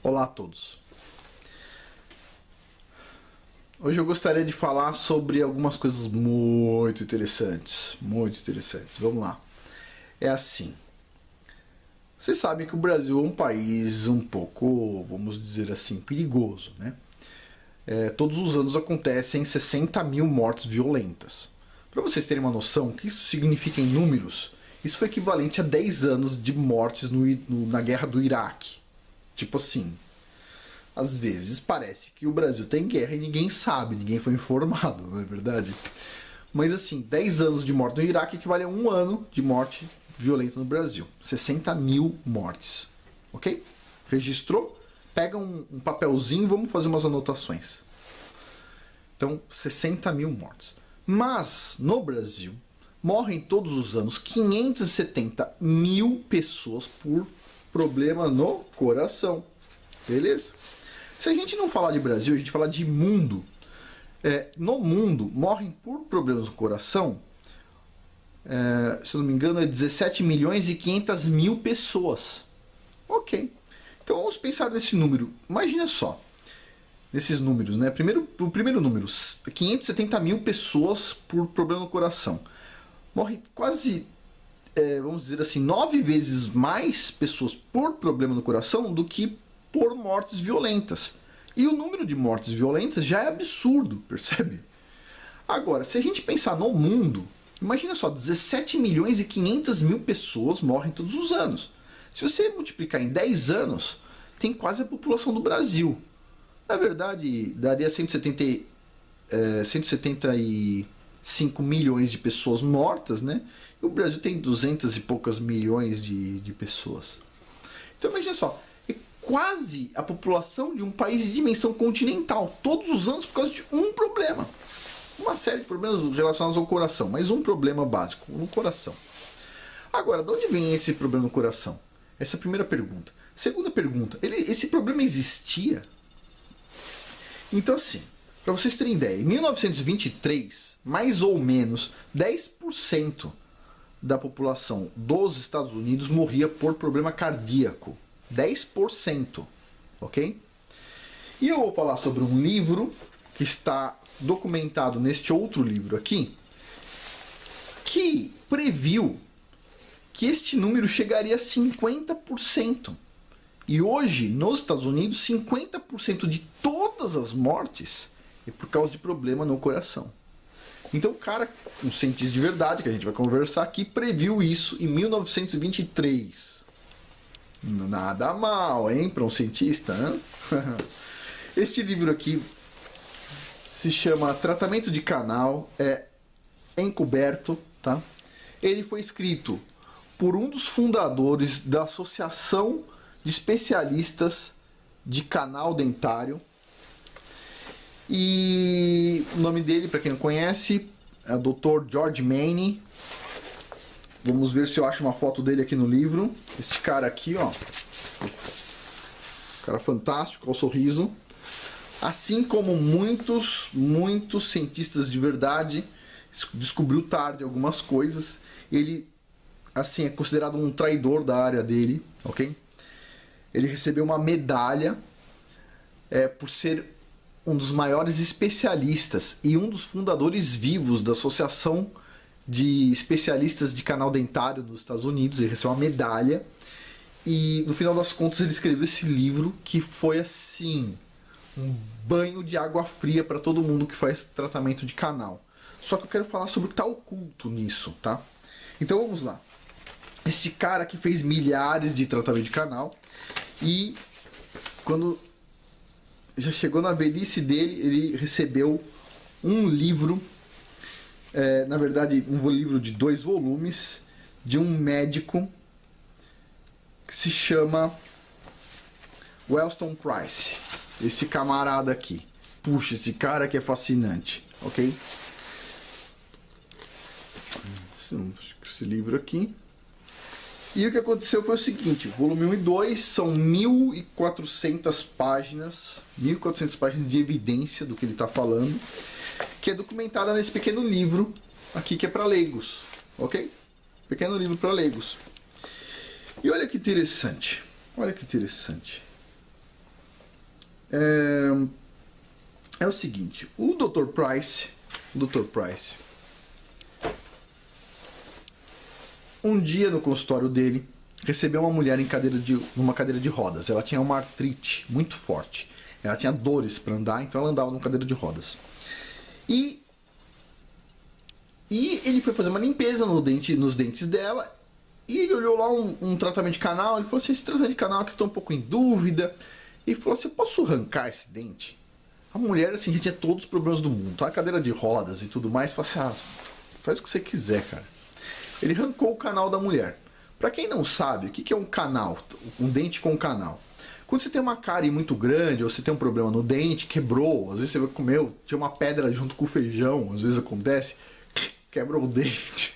Olá a todos. Hoje eu gostaria de falar sobre algumas coisas muito interessantes. Vamos lá. É assim. Vocês sabem que o Brasil é um país um pouco, vamos dizer assim, perigoso, né? Todos os anos acontecem 60 mil mortes violentas. Para vocês terem uma noção, o que isso significa em números, isso foi equivalente a 10 anos de mortes na guerra do Iraque. Tipo assim, às vezes parece que o Brasil tem guerra e ninguém sabe, ninguém foi informado, não é verdade? Mas assim, 10 anos de morte no Iraque equivale a um ano de morte violenta no Brasil. 60 mil mortes. Ok? Registrou? Pega um papelzinho e vamos fazer umas anotações. Então, 60 mil mortes. Mas, no Brasil, morrem todos os anos 570 mil pessoas por problema no coração. Beleza? Se a gente não falar de Brasil, a gente falar de mundo. No mundo, morrem por problemas no coração, se eu não me engano, 17 milhões e 500 mil pessoas. Ok. Então vamos pensar nesse número. Imagina só. Nesses números, né? O primeiro número, 570 mil pessoas por problema no coração. Morre quase, vamos dizer assim, 9 vezes mais pessoas por problema no coração do que por mortes violentas. E o número de mortes violentas já é absurdo, percebe? Agora, se a gente pensar no mundo, imagina só, 17 milhões e 500 mil pessoas morrem todos os anos. Se você multiplicar em 10 anos, tem quase a população do Brasil. Na verdade, daria 175 milhões de pessoas mortas, né? E o Brasil tem 200 e poucas milhões de pessoas. Então imagina só, é quase a população de um país de dimensão continental, todos os anos por causa de um problema. Uma série de problemas relacionados ao coração, mas um problema básico, no coração. Agora, de onde vem esse problema no coração? Essa é a primeira pergunta. Segunda pergunta, esse problema existia? Então assim, para vocês terem ideia, em 1923, mais ou menos 10% da população dos Estados Unidos morria por problema cardíaco. 10%, ok? E eu vou falar sobre um livro que está documentado neste outro livro aqui, que previu que este número chegaria a 50%. E hoje, nos Estados Unidos, 50% de todas as mortes é por causa de problema no coração. Então o cara, um cientista de verdade, que a gente vai conversar aqui, previu isso em 1923. Nada mal, hein, para um cientista, hein? Este livro aqui se chama Tratamento de Canal, é encoberto, tá? Ele foi escrito por um dos fundadores da Associação de Especialistas de Canal Dentário. E o nome dele, para quem não conhece, é o Dr. George Maney. Vamos ver se eu acho uma foto dele aqui no livro. Este cara aqui, ó. Cara fantástico, com o sorriso. Assim como muitos cientistas de verdade, descobriu tarde algumas coisas. Ele, assim, é considerado um traidor da área dele, ok? Ele recebeu uma medalha por ser um dos maiores especialistas e um dos fundadores vivos da Associação de Especialistas de Canal Dentário dos Estados Unidos. Ele recebeu uma medalha e, no final das contas, ele escreveu esse livro que foi, assim, um banho de água fria para todo mundo que faz tratamento de canal. Só que eu quero falar sobre o que está oculto nisso, tá? Então vamos lá. Esse cara que fez milhares de tratamentos de canal e quando já chegou na velhice dele, ele recebeu um livro, na verdade um livro de 2 volumes, de um médico que se chama Wellston Price. Esse camarada aqui. Puxa, esse cara que é fascinante, ok? Esse livro aqui. E o que aconteceu foi o seguinte, volume 1 e 2 são 1.400 páginas, 1.400 páginas de evidência do que ele está falando, que é documentada nesse pequeno livro aqui que é para leigos, ok? Pequeno livro para leigos. E olha que interessante, olha que interessante. É o seguinte, o Dr. Price, um dia no consultório dele, recebeu uma mulher numa cadeira de rodas. Ela tinha uma artrite muito forte. Ela tinha dores para andar, então ela andava numa cadeira de rodas. E ele foi fazer uma limpeza nos dentes dela. E ele olhou lá um tratamento de canal. Ele falou assim: esse tratamento de canal aqui eu tô um pouco em dúvida. E falou assim: eu posso arrancar esse dente? A mulher, assim, já tinha todos os problemas do mundo. Tá? A cadeira de rodas e tudo mais. Falou assim: faz o que você quiser, cara. Ele arrancou o canal da mulher. Para quem não sabe, o que é um canal? Um dente com canal. Quando você tem uma cárie muito grande, ou você tem um problema no dente, quebrou, às vezes você comeu, tinha uma pedra junto com o feijão, às vezes acontece, quebrou o dente.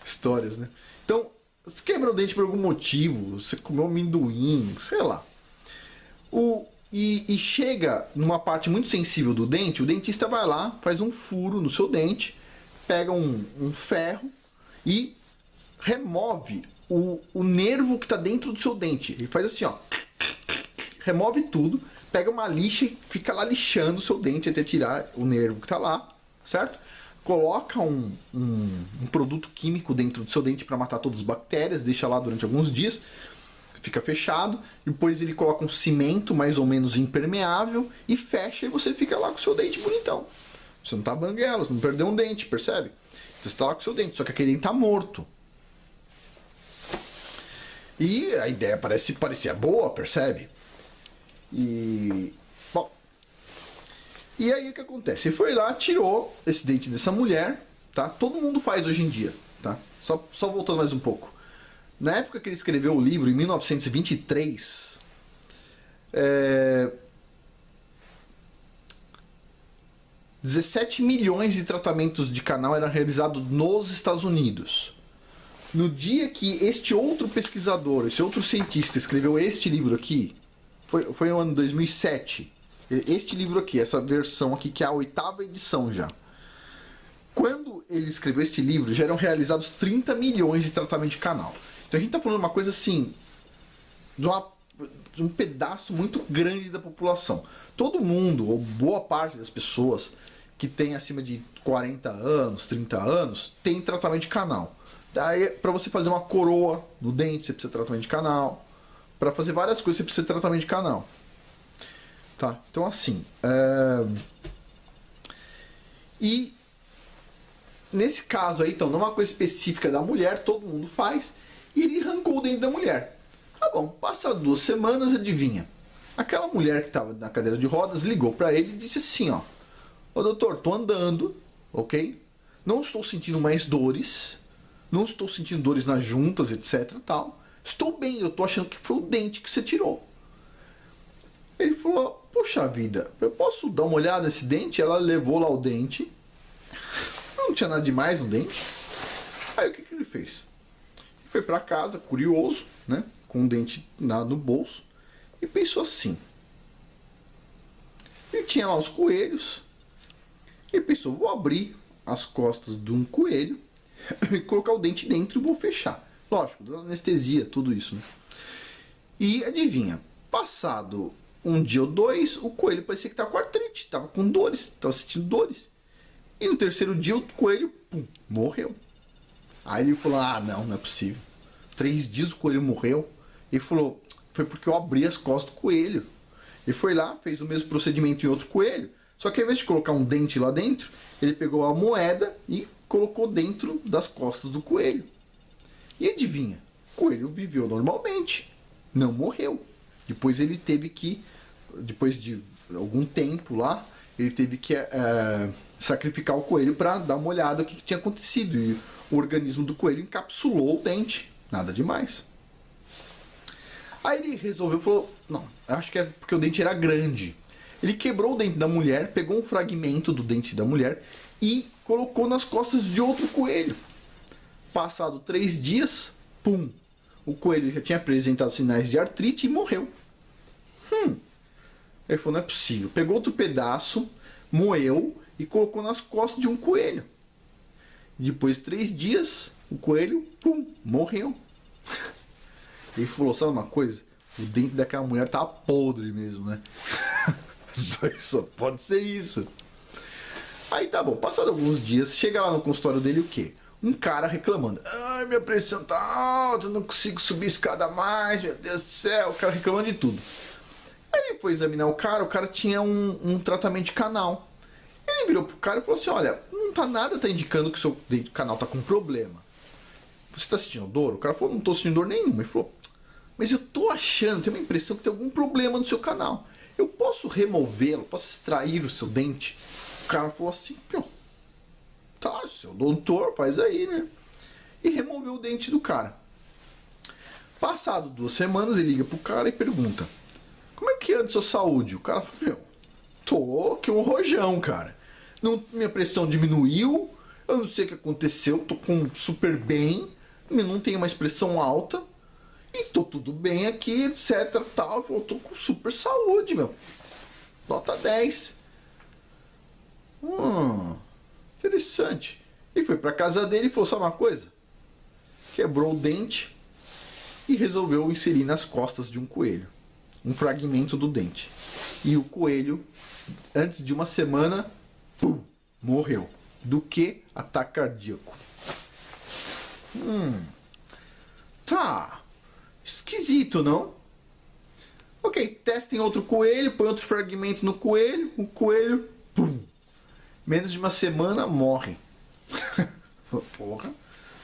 Histórias, né? Então, você quebra o dente por algum motivo, você comeu amendoim, sei lá. E chega numa parte muito sensível do dente, o dentista vai lá, faz um furo no seu dente, pega um ferro e remove o nervo que está dentro do seu dente. Ele faz assim, ó, remove tudo, pega uma lixa e fica lá lixando o seu dente até tirar o nervo que está lá, certo? Coloca um produto químico dentro do seu dente para matar todas as bactérias, deixa lá durante alguns dias, fica fechado, depois ele coloca um cimento mais ou menos impermeável e fecha, e você fica lá com o seu dente bonitão. Você não tá banguela, você não perdeu um dente, percebe? Então você tá lá com o seu dente, só que aquele dente tá morto. E a ideia parecia boa, percebe? Bom, e aí o que acontece? Ele foi lá, tirou esse dente dessa mulher, tá? Todo mundo faz hoje em dia, tá? Só voltando mais um pouco. Na época que ele escreveu o livro, em 1923, 17 milhões de tratamentos de canal eram realizados nos Estados Unidos. No dia que este outro pesquisador, esse outro cientista escreveu este livro aqui, foi no ano 2007, este livro aqui, essa versão aqui, que é a 8ª edição já. Quando ele escreveu este livro, já eram realizados 30 milhões de tratamentos de canal. Então a gente está falando de uma coisa assim, de um pedaço muito grande da população. Todo mundo, ou boa parte das pessoas que tem acima de 40 anos, 30 anos, tem tratamento de canal. Daí, para você fazer uma coroa no dente, você precisa de tratamento de canal. Para fazer várias coisas, você precisa de tratamento de canal. Tá? Então, assim. E nesse caso aí, então, numa coisa específica da mulher, todo mundo faz. E ele arrancou o dente da mulher. Tá bom, passa 2 semanas, adivinha? Aquela mulher que estava na cadeira de rodas ligou para ele e disse assim, ó: ô doutor, tô andando, ok? Não estou sentindo mais dores. Não estou sentindo dores nas juntas, etc, tal. Estou bem, eu tô achando que foi o dente que você tirou. Ele falou: puxa vida, eu posso dar uma olhada nesse dente? Ela levou lá o dente. Não tinha nada demais no dente. Aí o que ele fez? Foi para casa, curioso, né? Com o dente no bolso. E pensou assim. Ele tinha lá os coelhos. E pensou: vou abrir as costas de um coelho e colocar o dente dentro e vou fechar. Lógico, dando anestesia, tudo isso, né? E adivinha, passado um dia ou 2, o coelho parecia que estava com artrite, estava com dores, estava sentindo dores. E no 3º dia o coelho, morreu. Aí ele falou: ah, não é possível. 3 dias o coelho morreu. Ele falou: foi porque eu abri as costas do coelho. Ele foi lá, fez o mesmo procedimento em outro coelho, só que ao invés de colocar um dente lá dentro, ele pegou a moeda e colocou dentro das costas do coelho. E adivinha, o coelho viveu normalmente, não morreu. Depois ele teve que, depois de algum tempo lá, ele teve que sacrificar o coelho para dar uma olhada no que tinha acontecido. E o organismo do coelho encapsulou o dente, nada demais. Aí ele resolveu, falou: não, acho que é porque o dente era grande. Ele quebrou o dente da mulher, pegou um fragmento do dente da mulher e colocou nas costas de outro coelho. Passado 3 dias, o coelho já tinha apresentado sinais de artrite e morreu. Ele falou: não é possível. Pegou outro pedaço, moeu e colocou nas costas de um coelho. Depois de 3 dias, o coelho, morreu. Ele falou: sabe uma coisa? o dente daquela mulher tá podre mesmo, né? Só pode ser isso. Aí tá bom, passado alguns dias, chega lá no consultório dele o quê? Um cara reclamando. Ai, minha pressão tá alta, não consigo subir a escada mais, meu Deus do céu. O cara reclamando de tudo. Aí ele foi examinar o cara tinha um tratamento de canal. Ele virou pro cara e falou assim, olha, não tá nada, tá indicando que o seu canal tá com problema. Você tá sentindo dor? O cara falou, não tô sentindo dor nenhuma. Ele falou, mas eu tô achando, tenho uma impressão que tem algum problema no seu canal. Eu posso removê-lo, posso extrair o seu dente? O cara falou assim, tá, seu doutor, faz aí, né? E removeu o dente do cara. Passado 2 semanas, ele liga pro cara e pergunta, como é que anda a sua saúde? O cara falou, tô aqui um rojão, cara. Não, minha pressão diminuiu, eu não sei o que aconteceu, tô com super bem, não tenho mais pressão alta, e tô tudo bem aqui, etc, tal. Ele falou, tô com super saúde, meu. Nota 10. Interessante. E foi pra casa dele e falou, sabe uma coisa? Quebrou o dente e resolveu inserir nas costas de um coelho um fragmento do dente. E o coelho, antes de 1 semana, morreu. Do que? Ataque cardíaco. Tá. Esquisito, não? Ok, testem outro coelho, põe outro fragmento no coelho, o coelho, menos de 1 semana, morre. Porra,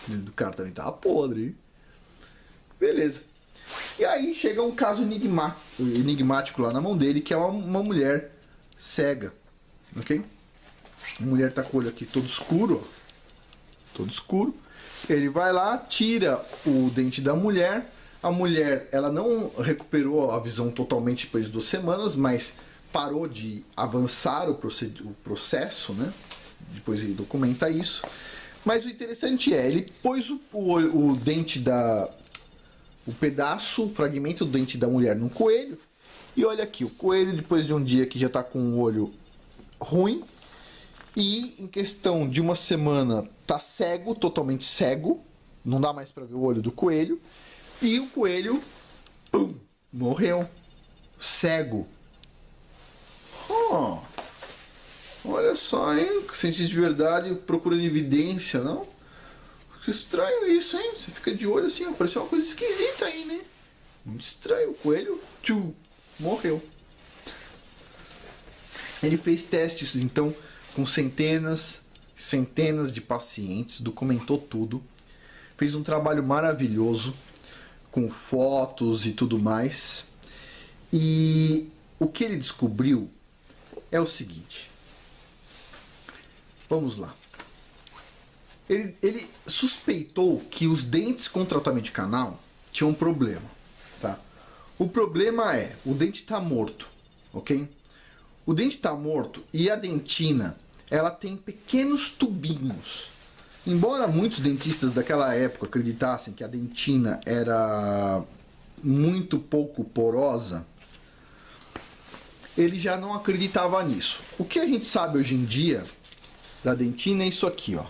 o cara também tava podre, hein? Beleza. E aí chega um caso enigmático lá na mão dele, que é uma mulher cega, ok? A mulher tá com o olho aqui todo escuro, ó. Todo escuro. Ele vai lá, tira o dente da mulher. A mulher, ela não recuperou a visão totalmente depois de 2 semanas, mas parou de avançar o processo, né? Depois ele documenta isso. Mas o interessante é, ele pôs o dente o pedaço, o fragmento do dente da mulher no coelho. E olha aqui, o coelho, depois de um dia que já está com o olho ruim, e em questão de 1 semana tá cego, totalmente cego, não dá mais para ver o olho do coelho, e o coelho morreu cego. Olha só, hein? Cientista de verdade procurando evidência, não? Que estranho isso, hein? Você fica de olho assim, apareceu uma coisa esquisita aí, né? Muito estranho. O coelho morreu. Ele fez testes, então, com centenas de pacientes, documentou tudo, fez um trabalho maravilhoso, com fotos e tudo mais. E o que ele descobriu é o seguinte. Vamos lá. Ele suspeitou que os dentes com tratamento de canal tinham um problema, tá? O problema é, o dente está morto, ok? O dente está morto e a dentina, ela tem pequenos tubinhos. Embora muitos dentistas daquela época acreditassem que a dentina era muito pouco porosa, ele já não acreditava nisso. O que a gente sabe hoje em dia da dentina é isso aqui, ó.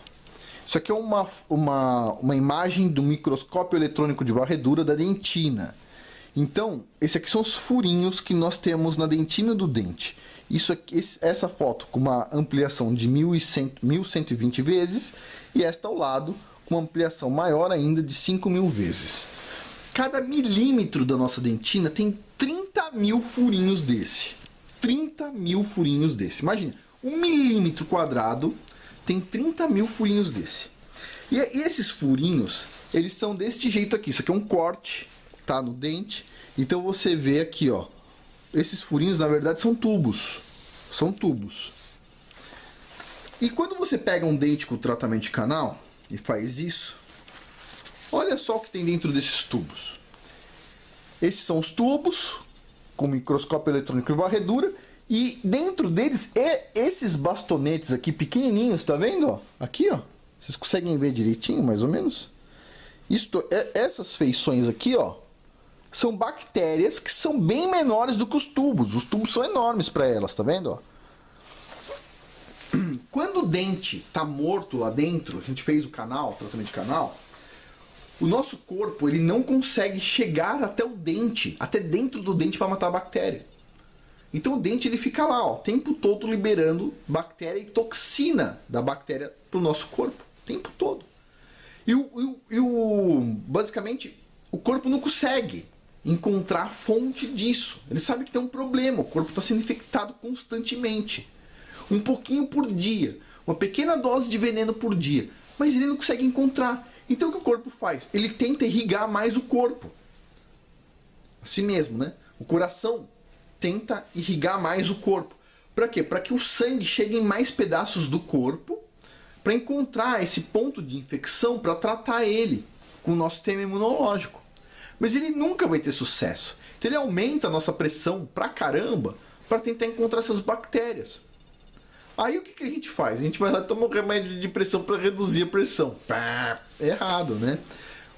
Isso aqui é uma imagem do microscópio eletrônico de varredura da dentina. Então, esses aqui são os furinhos que nós temos na dentina do dente. Isso aqui, essa foto com uma ampliação de 1120 vezes e esta ao lado com uma ampliação maior ainda de 5.000 vezes. Cada milímetro da nossa dentina tem 30.000 furinhos desse. 30.000 furinhos desse. Imagina, 1 milímetro quadrado tem 30.000 furinhos desse. E esses furinhos, eles são deste jeito aqui. Isso aqui é um corte, tá, no dente. Então você vê aqui, ó. Esses furinhos, na verdade, são tubos. São tubos. E quando você pega um dente com tratamento de canal e faz isso, olha só o que tem dentro desses tubos. Esses são os tubos com microscópio eletrônico e varredura. E dentro deles, esses bastonetes aqui pequenininhos, tá vendo? Ó? Aqui, ó. Vocês conseguem ver direitinho, mais ou menos? Essas feições aqui, ó, são bactérias que são bem menores do que os tubos. Os tubos são enormes para elas, tá vendo? Ó? Quando o dente tá morto lá dentro, a gente fez o tratamento de canal, O nosso corpo, ele não consegue chegar até o dente, até dentro do dente para matar a bactéria. Então o dente ele fica lá, ó, o tempo todo liberando bactéria e toxina da bactéria para o nosso corpo, o tempo todo. Basicamente, o corpo não consegue encontrar a fonte disso. Ele sabe que tem um problema, o corpo está sendo infectado constantemente. Um pouquinho por dia, uma pequena dose de veneno por dia, mas ele não consegue encontrar. Então o que o corpo faz? Ele tenta irrigar mais o corpo. Assim mesmo, né? O coração tenta irrigar mais o corpo. Para quê? Para que o sangue chegue em mais pedaços do corpo, para encontrar esse ponto de infecção, para tratar ele com o nosso sistema imunológico. Mas ele nunca vai ter sucesso. Então ele aumenta a nossa pressão pra caramba para tentar encontrar essas bactérias. Aí o que a gente faz? A gente vai lá e toma um remédio de pressão para reduzir a pressão. Pá, errado, né?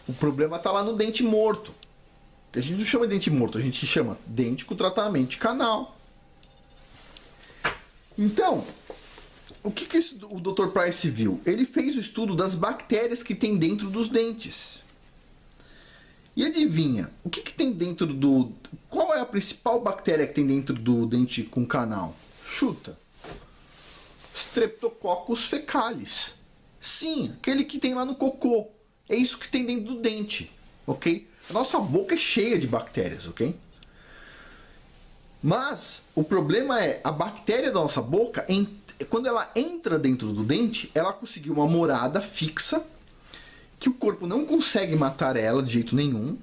O problema está lá no dente morto. A gente não chama de dente morto, a gente chama dente com tratamento de canal. Então, o que o Dr. Price viu? Ele fez o estudo das bactérias que tem dentro dos dentes. E adivinha, o que tem dentro do... Qual é a principal bactéria que tem dentro do dente com canal? Chuta. Streptococcus fecalis. Sim, aquele que tem lá no cocô. É isso que tem dentro do dente, ok? A nossa boca é cheia de bactérias, ok? Mas o problema é, a bactéria da nossa boca, quando ela entra dentro do dente, ela conseguiu uma morada fixa, que o corpo não consegue matar ela de jeito nenhum.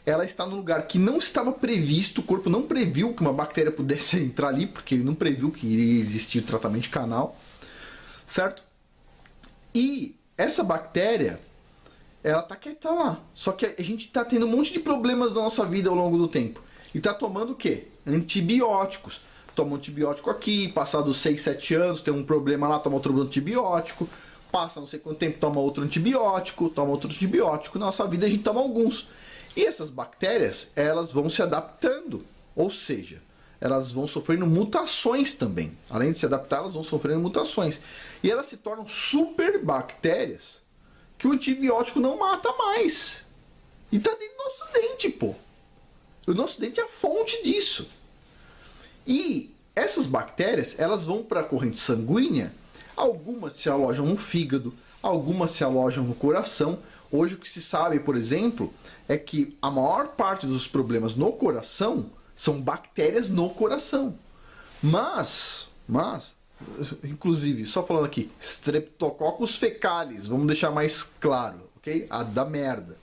Ela está num lugar que não estava previsto, o corpo não previu que uma bactéria pudesse entrar ali, porque ele não previu que iria existir o tratamento de canal, certo? E essa bactéria, ela tá quieta lá. Só que a gente está tendo um monte de problemas na nossa vida ao longo do tempo. E está tomando o quê? Antibióticos. Toma um antibiótico aqui, passados 6, 7 anos, tem um problema lá, toma outro antibiótico. Passa não sei quanto tempo, toma outro antibiótico, toma outro antibiótico. Na nossa vida a gente toma alguns. E essas bactérias, elas vão se adaptando. Ou seja, elas vão sofrendo mutações também. Além de se adaptar, elas vão sofrendo mutações. E elas se tornam super bactérias que o antibiótico não mata mais. E tá dentro do nosso dente, pô. O nosso dente é a fonte disso. E essas bactérias, elas vão para a corrente sanguínea. Algumas se alojam no fígado, algumas se alojam no coração. Hoje o que se sabe, por exemplo, é que a maior parte dos problemas no coração são bactérias no coração. Mas, inclusive, só falando aqui, Streptococcus fecalis, vamos deixar mais claro, ok? A da merda.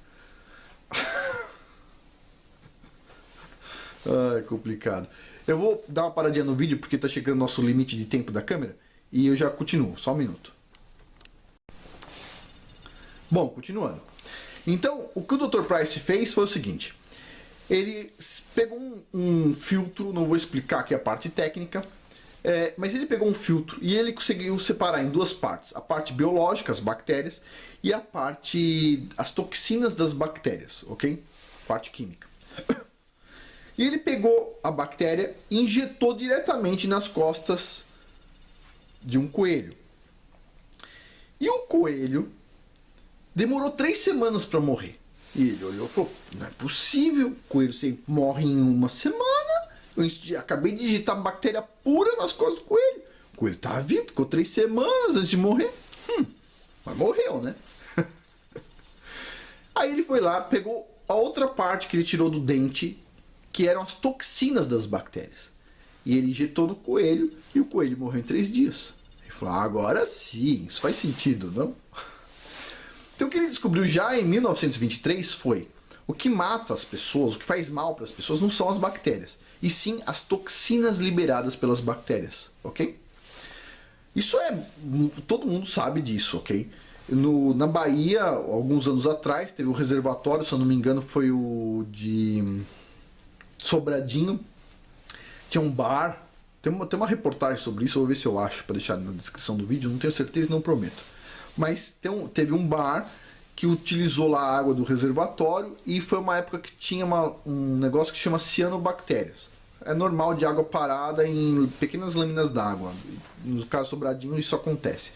Ai, complicado. Eu vou dar uma paradinha no vídeo porque tá chegando o nosso limite de tempo da câmera e eu já continuo, só um minuto. Bom, continuando. Então, o que o Dr. Price fez foi o seguinte. Ele pegou um filtro, não vou explicar aqui a parte técnica, mas ele pegou um filtro e ele conseguiu separar em duas partes. A parte biológica, as bactérias, e a parte, as toxinas das bactérias, ok? Parte química. E ele pegou a bactéria e injetou diretamente nas costas de um coelho. E o coelho demorou 3 semanas para morrer. E ele olhou e falou, não é possível, o coelho sempre morre em uma semana. Eu acabei de injetar bactéria pura nas costas do coelho. O coelho estava vivo, ficou 3 semanas antes de morrer. Mas morreu, né? Aí ele foi lá, pegou a outra parte que ele tirou do dente, que eram as toxinas das bactérias. E ele injetou no coelho e o coelho morreu em 3 dias. Ele falou, agora sim, isso faz sentido, não? Então o que ele descobriu já em 1923 foi, o que mata as pessoas, o que faz mal para as pessoas não são as bactérias, e sim as toxinas liberadas pelas bactérias, ok? Isso todo mundo sabe disso, ok? Na Bahia, alguns anos atrás, teve um reservatório, se eu não me engano foi o de Sobradinho, tinha um bar, tem uma reportagem sobre isso, eu vou ver se eu acho para deixar na descrição do vídeo, não tenho certeza e não prometo. Mas teve um bar que utilizou lá a água do reservatório e foi uma época que tinha um negócio que chama cianobactérias. É normal de água parada em pequenas lâminas d'água. No caso Sobradinho isso acontece.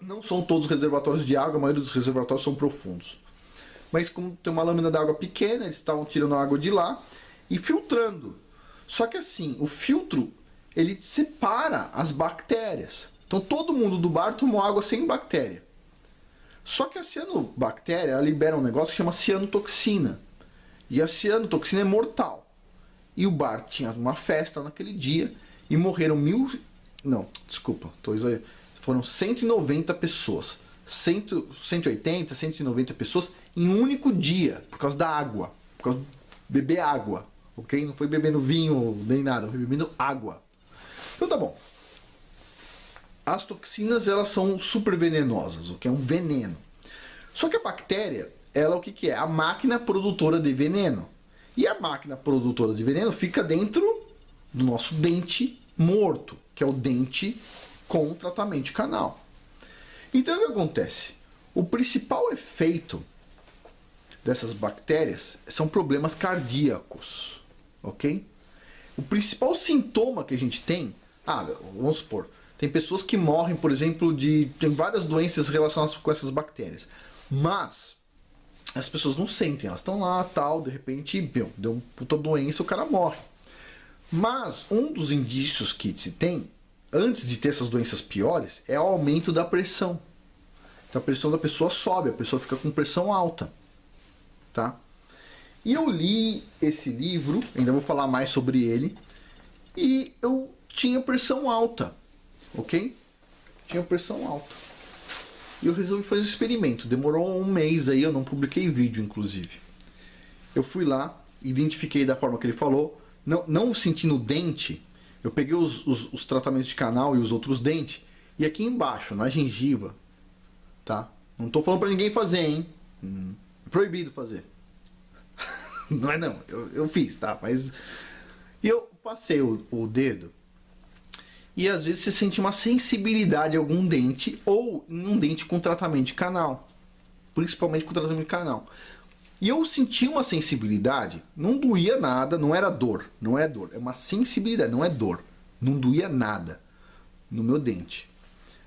Não são todos os reservatórios de água, a maioria dos reservatórios são profundos. Mas como tem uma lâmina d'água pequena, eles estavam tirando a água de lá e filtrando. Só que assim, o filtro, ele separa as bactérias. Então todo mundo do bar tomou água sem bactéria. Só que a cianobactéria, ela libera um negócio que chama cianotoxina. E a cianotoxina é mortal. E o bar tinha uma festa naquele dia e morreram foram 190 pessoas. 180, 190 pessoas em um único dia, por causa da água. Por causa de beber água. Ok? Não foi bebendo vinho nem nada, foi bebendo água. Então tá bom. As toxinas, elas são super venenosas, o que é um veneno. Só que a bactéria, ela o que é? A máquina produtora de veneno. E a máquina produtora de veneno fica dentro do nosso dente morto, que é o dente com tratamento de canal. Então o que acontece? O principal efeito dessas bactérias são problemas cardíacos, ok? O principal sintoma que a gente tem, vamos supor, tem pessoas que morrem, por exemplo, tem várias doenças relacionadas com essas bactérias, mas as pessoas não sentem, elas estão lá, tal, de repente, deu uma puta doença, o cara morre. Mas um dos indícios que se tem, antes de ter essas doenças piores, é o aumento da pressão. Então a pressão da pessoa sobe, a pessoa fica com pressão alta. Tá? E eu li esse livro, ainda vou falar mais sobre ele, e eu tinha pressão alta, ok? Tinha pressão alta. E eu resolvi fazer um experimento. Demorou um mês aí, eu não publiquei vídeo, inclusive. Eu fui lá, identifiquei da forma que ele falou, não sentindo o dente, eu peguei os tratamentos de canal e os outros dentes, e aqui embaixo, na gengiva, tá? Não tô falando pra ninguém fazer, hein? É proibido fazer. Não é não, eu fiz, tá? Mas... E eu passei o dedo, e às vezes você sente uma sensibilidade em algum dente, ou em um dente com tratamento de canal. Principalmente com tratamento de canal. E eu senti uma sensibilidade, não doía nada, não era dor, não é dor, é uma sensibilidade, não é dor. Não doía nada no meu dente.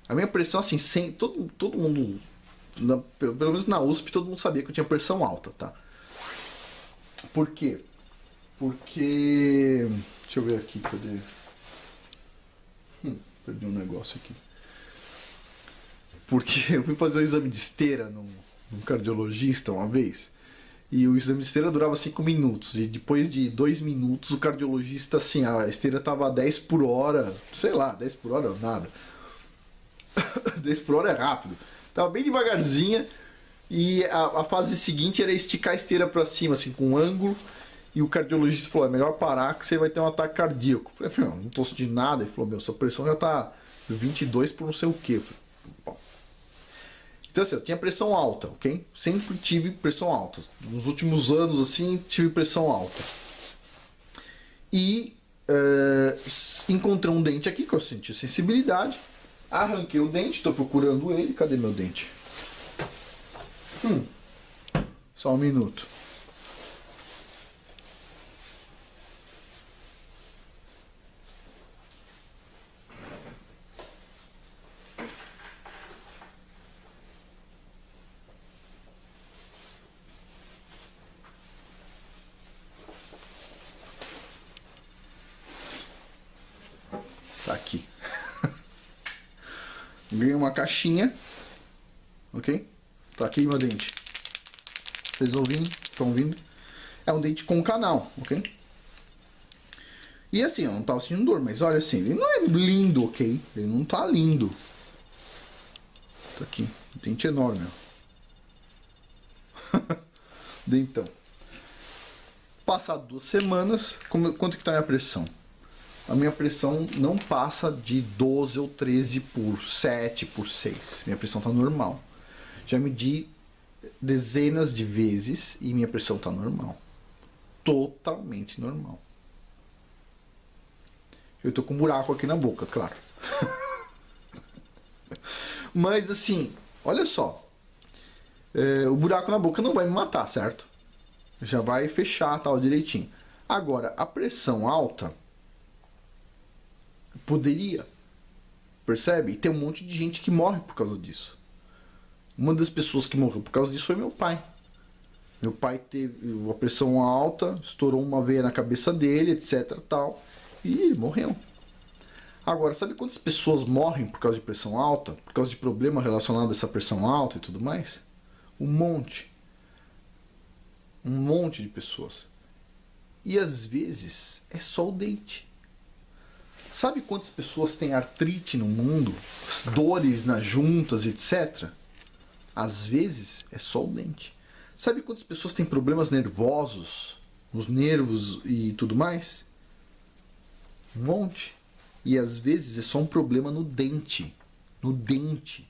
A minha pressão, assim, todo mundo, pelo menos na USP, todo mundo sabia que eu tinha pressão alta, tá? Por quê? Porque... Deixa eu ver aqui, cadê? Perdi um negócio aqui. Porque eu fui fazer um exame de esteira num cardiologista uma vez. E o exame de esteira durava 5 minutos. E depois de 2 minutos, o cardiologista, assim, a esteira tava a 10 por hora. Sei lá, 10 por hora nada. 10 por hora é rápido. Tava bem devagarzinha. E a fase seguinte era esticar a esteira pra cima, assim, com um ângulo. E o cardiologista falou, é melhor parar que você vai ter um ataque cardíaco. Eu falei, não tô sentindo nada. Ele falou, sua pressão já tá 22 por não sei o quê. Eu falei, bom. Então assim, eu tinha pressão alta, ok? Sempre tive pressão alta. Nos últimos anos, assim, tive pressão alta. E encontrei um dente aqui que eu senti sensibilidade. Arranquei o dente, estou procurando ele. Cadê meu dente? Só um minuto. Tá aqui. Ganhei uma caixinha. Ok? Tá aqui meu dente. Vocês ouvindo? Estão ouvindo? É um dente com canal, ok? E assim, eu não tava sentindo dor, mas olha assim, ele não é lindo, ok? Ele não tá lindo. Tá aqui. Dente enorme, ó. Dentão. Passado 2 semanas, quanto que tá a minha pressão? A minha pressão não passa de 12 ou 13 por 7 por 6. Minha pressão tá normal. Já medi dezenas de vezes e minha pressão tá normal. Totalmente normal. Eu tô com um buraco aqui na boca, claro. Mas assim, olha só. O buraco na boca não vai me matar, certo? Já vai fechar tal direitinho. Agora, a pressão alta poderia. Percebe? E tem um monte de gente que morre por causa disso. Uma das pessoas que morreu por causa disso foi meu pai. Meu pai teve uma pressão alta, estourou uma veia na cabeça dele, etc, tal, e ele morreu. Agora, sabe quantas pessoas morrem por causa de pressão alta? Por causa de problema relacionado a essa pressão alta e tudo mais? Um monte. Um monte de pessoas. E às vezes é só o dente. Sabe quantas pessoas têm artrite no mundo? Dores nas juntas, etc? Às vezes é só o dente. Sabe quantas pessoas têm problemas nervosos, nos nervos e tudo mais? Um monte. E às vezes é só um problema no dente. No dente.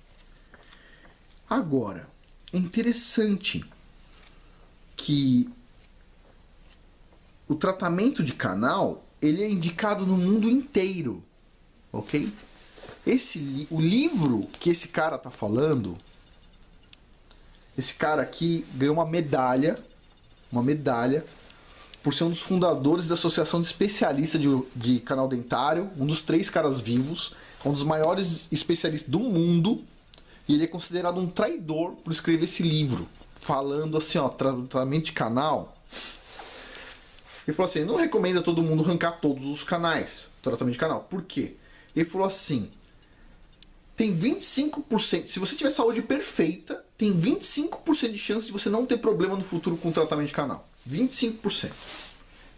Agora, é interessante que o tratamento de canal, ele é indicado no mundo inteiro, ok? O livro que esse cara tá falando, esse cara aqui ganhou uma medalha por ser um dos fundadores da Associação de Especialistas de Canal Dentário, um dos 3 caras vivos, um dos maiores especialistas do mundo, e ele é considerado um traidor por escrever esse livro, falando assim, ó, tratamento de canal. Ele falou assim, não recomenda todo mundo arrancar todos os canais, tratamento de canal. Por quê? Ele falou assim, tem 25%, se você tiver saúde perfeita, tem 25% de chance de você não ter problema no futuro com tratamento de canal. 25%. Então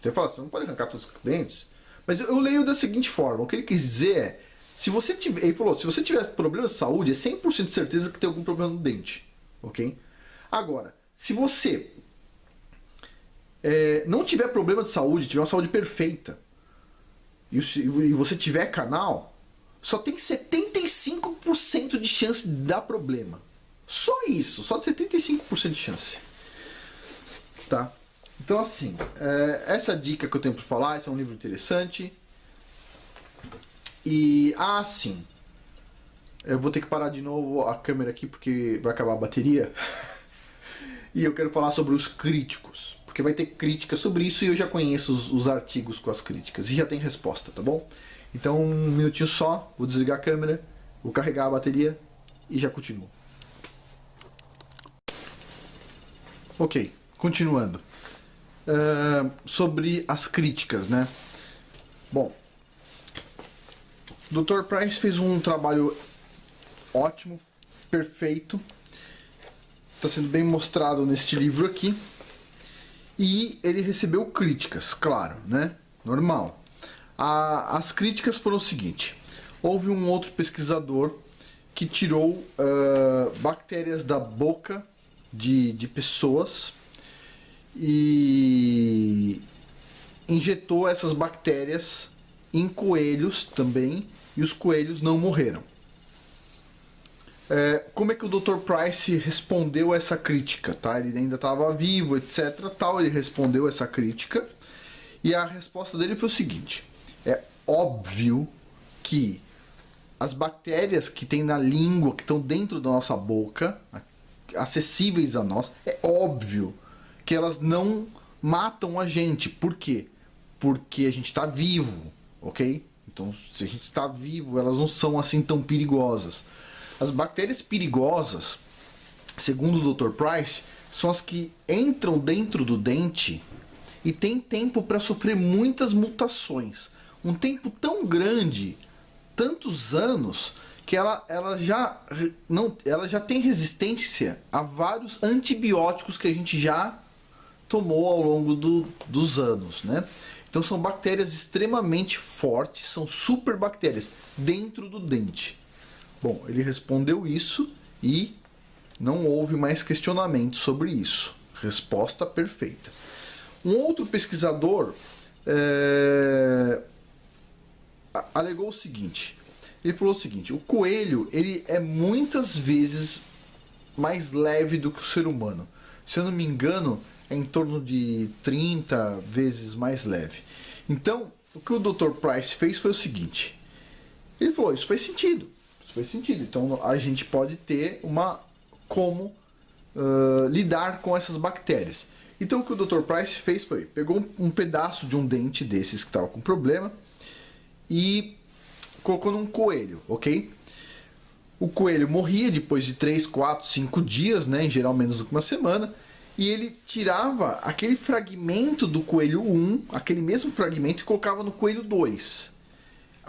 ele fala, você não pode arrancar todos os dentes. Mas eu leio da seguinte forma, o que ele quis dizer é, se você tiver, ele falou, se você tiver problema de saúde, é 100% de certeza que tem algum problema no dente. Ok? Agora, se você não tiver problema de saúde, tiver uma saúde perfeita, e você tiver canal, só tem 75% de chance de dar problema. Só isso, só 75% de chance. Tá? Então assim, essa dica que eu tenho para falar, esse é um livro interessante. E, sim, eu vou ter que parar de novo a câmera aqui porque vai acabar a bateria. E eu quero falar sobre os críticos, porque vai ter crítica sobre isso e eu já conheço os artigos com as críticas e já tem resposta, tá bom? Então, um minutinho só, vou desligar a câmera, vou carregar a bateria e já continuo. Ok, continuando. Sobre as críticas, né? Bom, o Dr. Price fez um trabalho ótimo, perfeito. Está sendo bem mostrado neste livro aqui. E ele recebeu críticas, claro, né? Normal. As críticas foram o seguinte. Houve um outro pesquisador que tirou bactérias da boca de pessoas e injetou essas bactérias em coelhos também, e os coelhos não morreram. Como é que o Dr. Price respondeu a essa crítica? Tá? Ele ainda estava vivo, etc. Tal, ele respondeu essa crítica e a resposta dele foi o seguinte: é óbvio que as bactérias que tem na língua, que estão dentro da nossa boca, acessíveis a nós, é óbvio que elas não matam a gente. Por quê? Porque a gente está vivo, ok? Então, se a gente está vivo, elas não são assim tão perigosas. As bactérias perigosas, segundo o Dr. Price, são as que entram dentro do dente e tem tempo para sofrer muitas mutações. Um tempo tão grande, tantos anos, que ela já tem resistência a vários antibióticos que a gente já tomou ao longo dos anos, né? Então são bactérias extremamente fortes, são super bactérias dentro do dente. Bom, ele respondeu isso e não houve mais questionamento sobre isso. Resposta perfeita. Um outro pesquisador alegou o seguinte. Ele falou o seguinte: o coelho ele é muitas vezes mais leve do que o ser humano. Se eu não me engano, é em torno de 30 vezes mais leve. Então, o que o Dr. Price fez foi o seguinte. Ele falou, isso faz sentido. Isso faz sentido. Então, a gente pode ter como lidar com essas bactérias. Então, o que o Dr. Price fez foi, pegou um pedaço de um dente desses que estava com problema e colocou num coelho, ok? O coelho morria depois de 3, 4, 5 dias, né? Em geral menos do que uma semana. e ele tirava aquele fragmento do coelho 1, aquele mesmo fragmento, e colocava no coelho 2.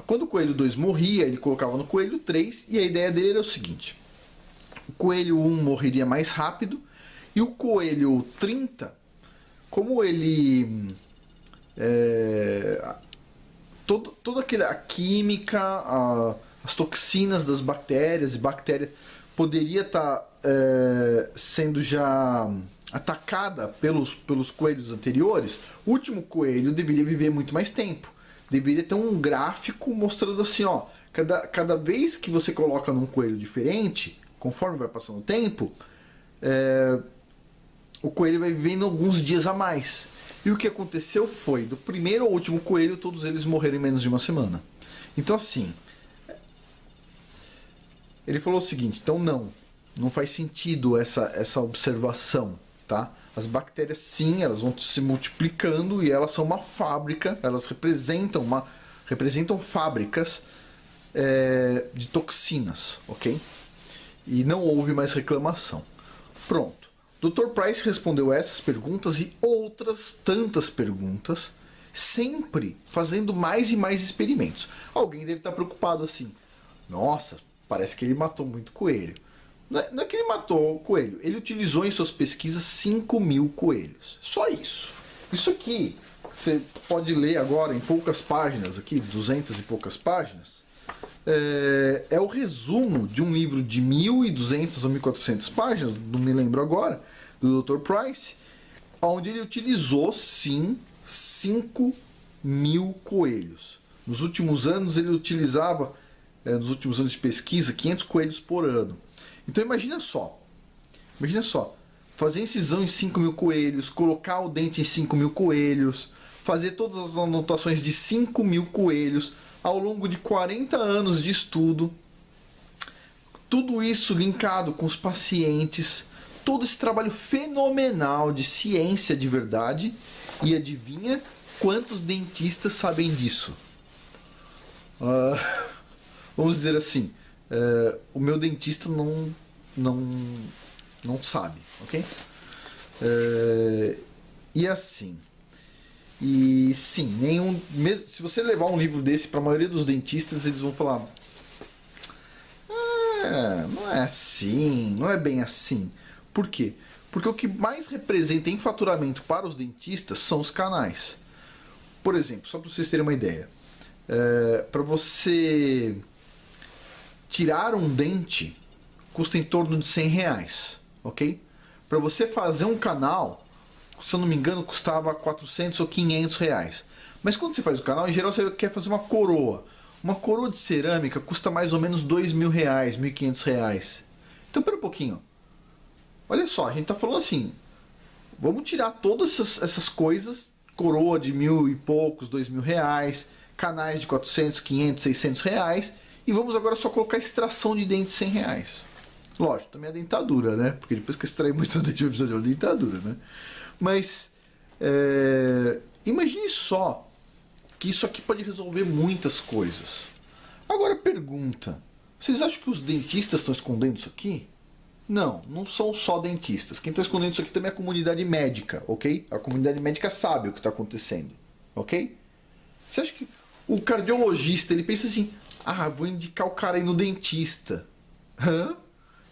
Quando o coelho 2 morria, ele colocava no coelho 3, e a ideia dele era o seguinte: o coelho 1 morreria mais rápido, e o coelho 30, como ele... toda a química, as toxinas das bactérias e bactérias poderia estar sendo já atacada pelos coelhos anteriores, o último coelho deveria viver muito mais tempo. Deveria ter um gráfico mostrando assim, ó, cada vez que você coloca num coelho diferente, conforme vai passando o tempo, o coelho vai vivendo alguns dias a mais. E o que aconteceu foi, do primeiro ao último coelho, todos eles morreram em menos de uma semana. Então assim, ele falou o seguinte: então não faz sentido essa observação, tá? As bactérias, sim, elas vão se multiplicando e elas são uma fábrica, elas representam fábricas de toxinas, ok? E não houve mais reclamação. Pronto. Dr. Price respondeu essas perguntas e outras tantas perguntas, sempre fazendo mais e mais experimentos. Alguém deve estar preocupado assim: nossa, parece que ele matou muito coelho. Não é que ele matou o coelho, ele utilizou em suas pesquisas 5.000 coelhos. Só isso. Isso aqui, você pode ler agora em poucas páginas, aqui, 200 e poucas páginas. É o resumo de um livro de 1.200 ou 1.400 páginas, não me lembro agora, do Dr. Price, onde ele utilizou, sim, 5.000 coelhos. Nos últimos anos, ele utilizava, nos últimos anos de pesquisa, 500 coelhos por ano. Então imagina só, fazer incisão em 5.000 coelhos, colocar o dente em 5.000 coelhos, fazer todas as anotações de 5.000 coelhos ao longo de 40 anos de estudo, tudo isso linkado com os pacientes, todo esse trabalho fenomenal de ciência de verdade, e adivinha quantos dentistas sabem disso? Vamos dizer assim, o meu dentista não sabe, ok? E assim, e sim, mesmo se você levar um livro desse para a maioria dos dentistas, eles vão falar: não é assim, não é bem assim. Por quê? Porque o que mais representa em faturamento para os dentistas são os canais. Por exemplo, só para vocês terem uma ideia, para você tirar um dente custa em torno de R$100, ok? Para você fazer um canal, se eu não me engano, custava 400 ou 500 reais. Mas quando você faz o canal, em geral você quer fazer uma coroa. Uma coroa de cerâmica custa mais ou menos R$2.000, R$1.500. Então, pera um pouquinho. Olha só, a gente está falando assim, vamos tirar todas essas coisas, coroa de 1.000 e poucos, R$2.000, canais de 400, 500, 600 reais, e vamos agora só colocar extração de dente de R$100. Lógico, também a dentadura, né? Porque depois que eu extrair muito dente, eu preciso de uma dentadura, né? Mas, imagine só que isso aqui pode resolver muitas coisas. Agora pergunta, vocês acham que os dentistas estão escondendo isso aqui? Não, não são só dentistas. Quem está escondendo isso aqui também é a comunidade médica, ok? A comunidade médica sabe o que está acontecendo, ok? Você acha que o cardiologista, ele pensa assim: vou indicar o cara aí no dentista.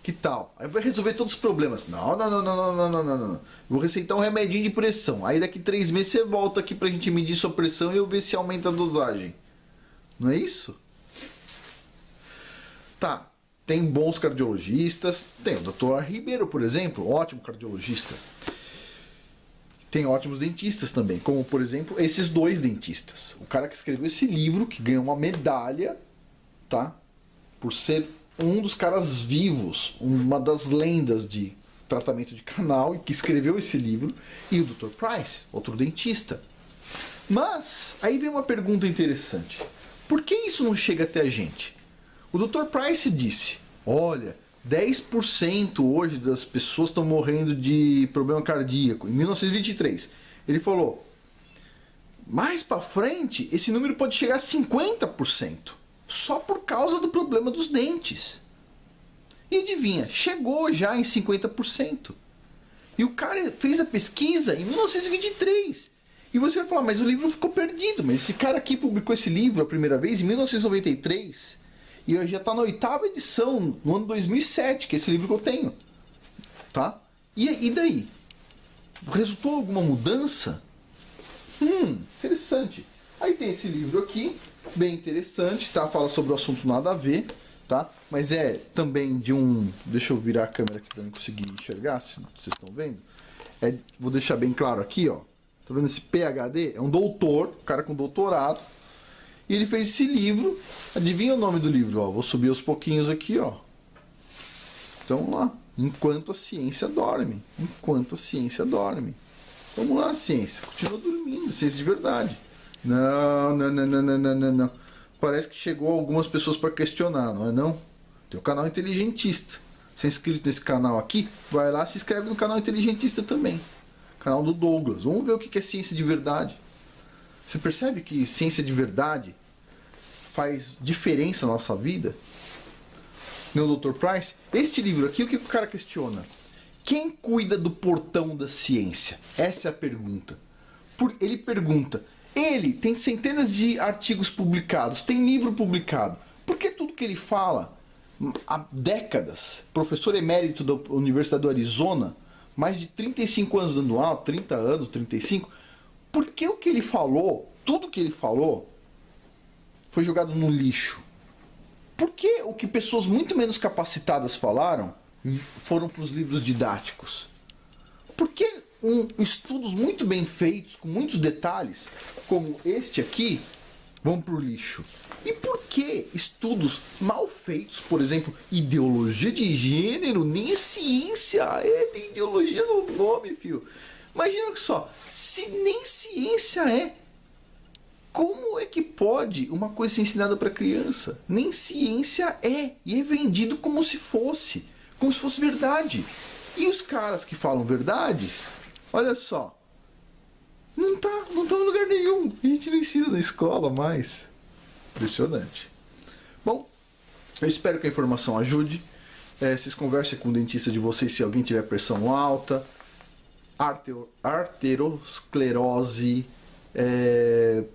Que tal? Aí vai resolver todos os problemas. Não. Vou receitar um remedinho de pressão. Aí daqui 3 meses você volta aqui pra gente medir sua pressão e eu ver se aumenta a dosagem. Não é isso? Tá. Tem bons cardiologistas. Tem o Dr. Ribeiro, por exemplo, ótimo cardiologista. Tem ótimos dentistas também, como por exemplo esses 2 dentistas. O cara que escreveu esse livro, que ganhou uma medalha, tá? Por ser um dos caras vivos, uma das lendas de tratamento de canal, e que escreveu esse livro, e o Dr. Price, outro dentista. Mas aí vem uma pergunta interessante: por que isso não chega até a gente? O Dr. Price disse: olha, 10% hoje das pessoas estão morrendo de problema cardíaco, em 1923. Ele falou: mais para frente, esse número pode chegar a 50%, só por causa do problema dos dentes. E adivinha, chegou já em 50%. E o cara fez a pesquisa em 1923. E você vai falar, mas o livro ficou perdido. Mas esse cara aqui publicou esse livro a primeira vez em 1993. E já está na 8ª edição, no ano 2007, que é esse livro que eu tenho. Tá? E daí? Resultou alguma mudança? Interessante. Aí tem esse livro aqui, bem interessante, tá? Fala sobre o assunto nada a ver, tá? Mas é também de um... Deixa eu virar a câmera aqui para eu conseguir enxergar, se vocês estão vendo. Vou deixar bem claro aqui, ó. Tá vendo esse PhD? É um doutor, um cara com doutorado. E ele fez esse livro. Adivinha o nome do livro? Ó, vou subir aos pouquinhos aqui, ó. Então, vamos lá. Enquanto a ciência dorme. Enquanto a ciência dorme. Vamos lá, ciência. Continua dormindo. Ciência de verdade. Não. Parece que chegou algumas pessoas para questionar, não é não? Tem o canal Inteligentista. Você é inscrito nesse canal aqui? Vai lá, se inscreve no canal Inteligentista também. Canal do Douglas. Vamos ver o que é ciência de verdade. Você percebe que ciência de verdade faz diferença na nossa vida? Meu Dr. Price, este livro aqui, o que o cara questiona? Quem cuida do portão da ciência? Essa é a pergunta. Ele pergunta, ele tem centenas de artigos publicados, tem livro publicado. Por que tudo que ele fala, há décadas, professor emérito da Universidade do Arizona, mais de 35 anos dando aula, 30 anos, 35, por que o que ele falou, tudo que ele falou, foi jogado no lixo? Por que o que pessoas muito menos capacitadas falaram foram para os livros didáticos? Por que estudos muito bem feitos, com muitos detalhes, como este aqui, vão para o lixo? E por que estudos mal feitos, por exemplo, ideologia de gênero, nem é ciência, tem ideologia no nome, filho. Imagina só, se nem ciência é, como é que pode uma coisa ser ensinada para criança? Nem ciência é, e é vendido como se fosse verdade. E os caras que falam verdade, olha só, não tá em lugar nenhum. A gente não ensina na escola mais. Impressionante. Bom, eu espero que a informação ajude. Vocês conversem com o dentista de vocês se alguém tiver pressão alta, arteriosclerose,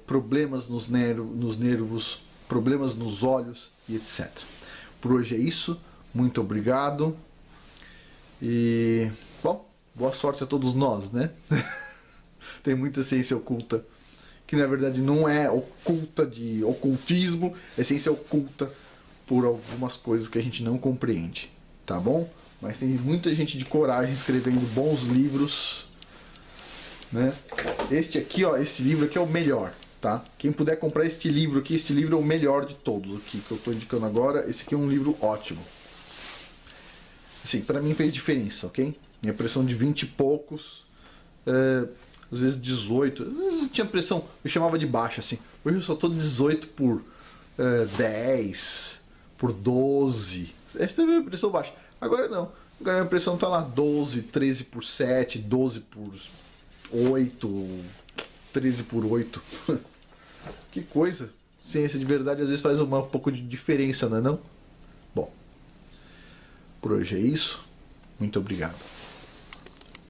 problemas nos nervos, problemas nos olhos e etc. Por hoje é isso. Muito obrigado. E, bom, boa sorte a todos nós, né? Tem muita ciência oculta, que na verdade não é oculta de ocultismo, é ciência oculta por algumas coisas que a gente não compreende, tá bom? Mas tem muita gente de coragem escrevendo bons livros, né? Este aqui, ó, este livro aqui é o melhor, tá? Quem puder comprar este livro aqui, este livro é o melhor de todos aqui que eu estou indicando agora. Esse aqui é um livro ótimo. Assim, pra mim fez diferença, ok? Minha pressão de 20 e poucos, às vezes 18, às vezes eu tinha pressão, eu chamava de baixa, assim. Hoje eu só tô 18 por 10, por 12. Essa é a minha pressão baixa. Agora não. Agora a minha pressão tá lá 12, 13 por 7, 12 por 8, 13 por 8. Que coisa. Ciência de verdade às vezes faz um pouco de diferença, não é não? Bom, por hoje é isso. Muito obrigado.